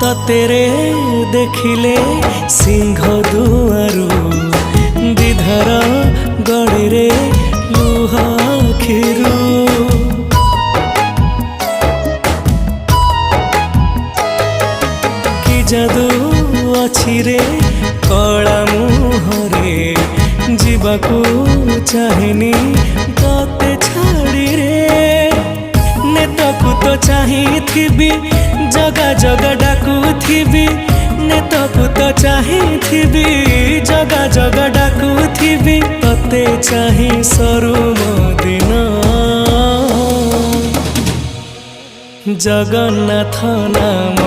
तेरे देखिले सिंह दुआरू विधर गड़े रे लुह खिरू कि जादू अच्छी रे कला मुहरे जीवाकू चाहेनी तते छाड़ी रे नेतकू तो चाहिथिबी जगा जगा डाकुथिबी नेतकू तो चाहिथिबी जगा जगा डाकुथिबी तते चाहि सरू दिन जगन्नाथ नाम